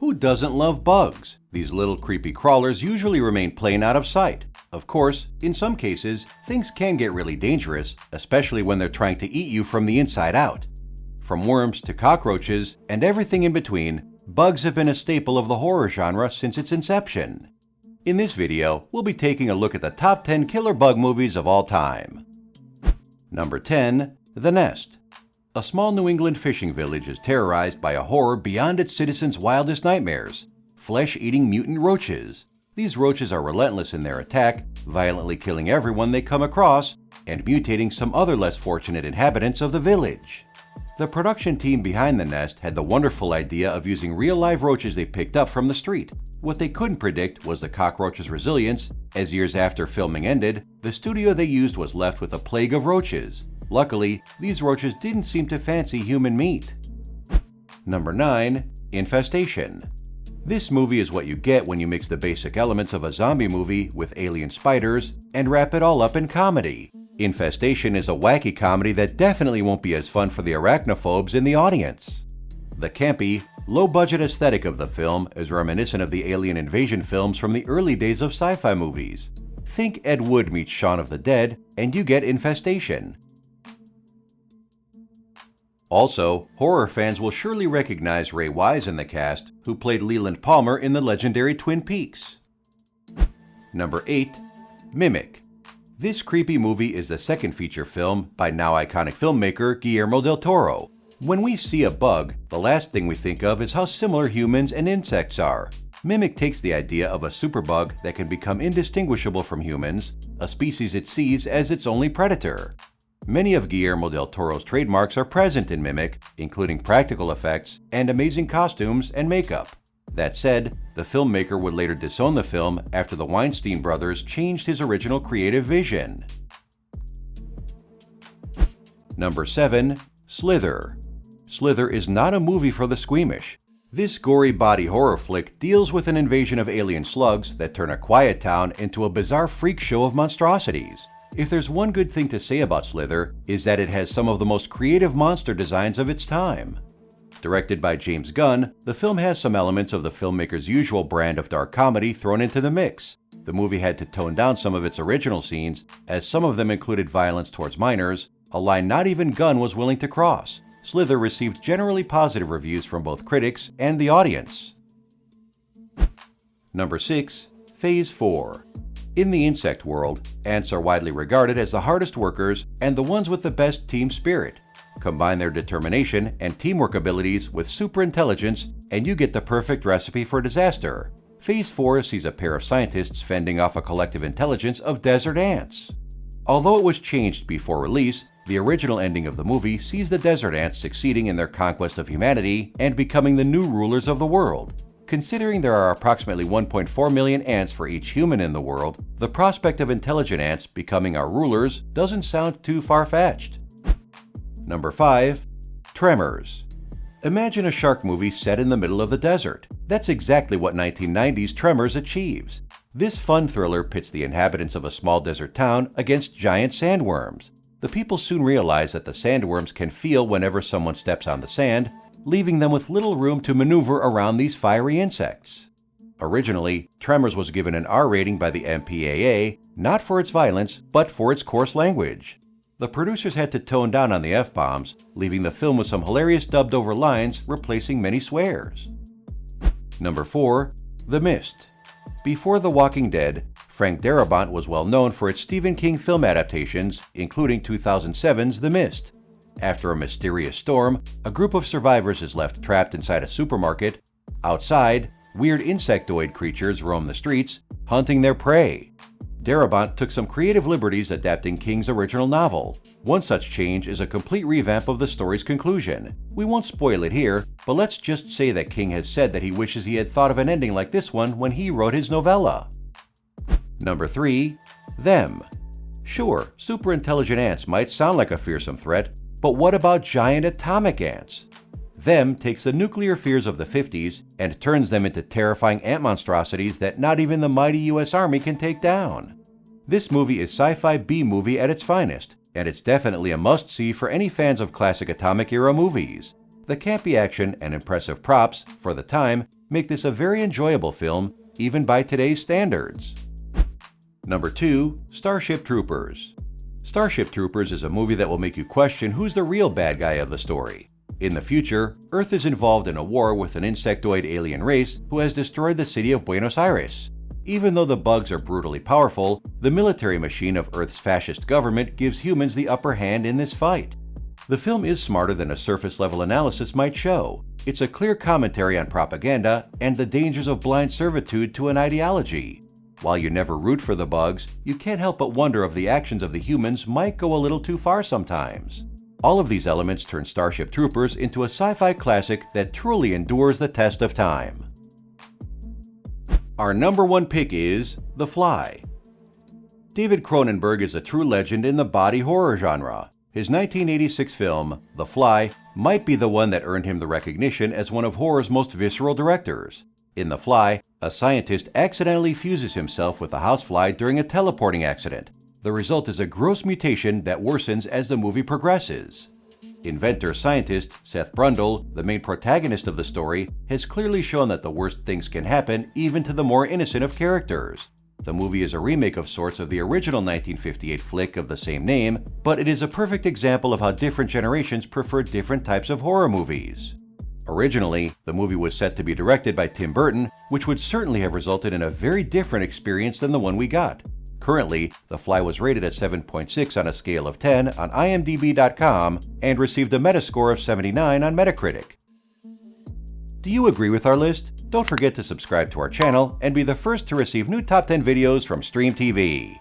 Who doesn't love bugs? These little creepy crawlers usually remain plain out of sight. Of course, in some cases, things can get really dangerous, especially when they're trying to eat you from the inside out. From worms to cockroaches and everything in between, bugs have been a staple of the horror genre since its inception. In this video, we'll be taking a look at the top 10 killer bug movies of all time. Number 10. The Nest. A small New England fishing village is terrorized by a horror beyond its citizens' wildest nightmares: flesh-eating mutant roaches. These roaches are relentless in their attack, violently killing everyone they come across, and mutating some other less fortunate inhabitants of the village. The production team behind The Nest had the wonderful idea of using real live roaches they picked up from the street. What they couldn't predict was the cockroach's resilience, as years after filming ended, the studio they used was left with a plague of roaches. Luckily, these roaches didn't seem to fancy human meat. Number 9. Infestation. This movie is what you get when you mix the basic elements of a zombie movie with alien spiders and wrap it all up in comedy. Infestation is a wacky comedy that definitely won't be as fun for the arachnophobes in the audience. The campy, low-budget aesthetic of the film is reminiscent of the alien invasion films from the early days of sci-fi movies. Think Ed Wood meets Shaun of the Dead, and you get Infestation. Also, horror fans will surely recognize Ray Wise in the cast, who played Leland Palmer in the legendary Twin Peaks. Number 8. Mimic. This creepy movie is the second feature film by now iconic filmmaker Guillermo del Toro. When we see a bug, the last thing we think of is how similar humans and insects are. Mimic takes the idea of a superbug that can become indistinguishable from humans, a species it sees as its only predator. Many of Guillermo del Toro's trademarks are present in Mimic, including practical effects and amazing costumes and makeup. That said, the filmmaker would later disown the film after the Weinstein brothers changed his original creative vision. Number 7. Slither. Slither is not a movie for the squeamish. This gory body horror flick deals with an invasion of alien slugs that turn a quiet town into a bizarre freak show of monstrosities. If there's one good thing to say about Slither, is that it has some of the most creative monster designs of its time. Directed by James Gunn, the film has some elements of the filmmaker's usual brand of dark comedy thrown into the mix. The movie had to tone down some of its original scenes, as some of them included violence towards minors, a line not even Gunn was willing to cross. Slither received generally positive reviews from both critics and the audience. Number 6. Phase 4. In the insect world, ants are widely regarded as the hardest workers and the ones with the best team spirit. Combine their determination and teamwork abilities with superintelligence, and you get the perfect recipe for disaster. Phase 4 sees a pair of scientists fending off a collective intelligence of desert ants. Although it was changed before release, the original ending of the movie sees the desert ants succeeding in their conquest of humanity and becoming the new rulers of the world. Considering there are approximately 1.4 million ants for each human in the world, the prospect of intelligent ants becoming our rulers doesn't sound too far-fetched. Number 5. Tremors. Imagine a shark movie set in the middle of the desert. That's exactly what 1990's Tremors achieves. This fun thriller pits the inhabitants of a small desert town against giant sandworms. The people soon realize that the sandworms can feel whenever someone steps on the sand, leaving them with little room to maneuver around these fiery insects. Originally, Tremors was given an R rating by the MPAA, not for its violence, but for its coarse language. The producers had to tone down on the F-bombs, leaving the film with some hilarious dubbed-over lines replacing many swears. Number 4. The Mist. Before The Walking Dead, Frank Darabont was well known for its Stephen King film adaptations, including 2007's The Mist. After a mysterious storm, a group of survivors is left trapped inside a supermarket. Outside, weird insectoid creatures roam the streets, hunting their prey. Darabont took some creative liberties adapting King's original novel. One such change is a complete revamp of the story's conclusion. We won't spoil it here, but let's just say that King has said that he wishes he had thought of an ending like this one when he wrote his novella. Number 3. Them. Sure, superintelligent ants might sound like a fearsome threat, but what about giant atomic ants? Them takes the nuclear fears of the 50s and turns them into terrifying ant monstrosities that not even the mighty US Army can take down. This movie is sci-fi B-movie at its finest, and it's definitely a must-see for any fans of classic atomic-era movies. The campy action and impressive props, for the time, make this a very enjoyable film, even by today's standards. Number 2. Starship Troopers. Starship Troopers is a movie that will make you question who's the real bad guy of the story. In the future, Earth is involved in a war with an insectoid alien race who has destroyed the city of Buenos Aires. Even though the bugs are brutally powerful, the military machine of Earth's fascist government gives humans the upper hand in this fight. The film is smarter than a surface-level analysis might show. It's a clear commentary on propaganda and the dangers of blind servitude to an ideology. While you never root for the bugs, you can't help but wonder if the actions of the humans might go a little too far sometimes. All of these elements turn Starship Troopers into a sci-fi classic that truly endures the test of time. Our number 1 pick is The Fly. David Cronenberg is a true legend in the body horror genre. His 1986 film, The Fly, might be the one that earned him the recognition as one of horror's most visceral directors. In The Fly, a scientist accidentally fuses himself with a housefly during a teleporting accident. The result is a gross mutation that worsens as the movie progresses. Inventor-scientist Seth Brundle, the main protagonist of the story, has clearly shown that the worst things can happen even to the more innocent of characters. The movie is a remake of sorts of the original 1958 flick of the same name, but it is a perfect example of how different generations prefer different types of horror movies. Originally, the movie was set to be directed by Tim Burton, which would certainly have resulted in a very different experience than the one we got. Currently, The Fly was rated at 7.6 on a scale of 10 on imdb.com and received a Metascore of 79 on Metacritic. Do you agree with our list? Don't forget to subscribe to our channel and be the first to receive new Top 10 videos from Stream TV.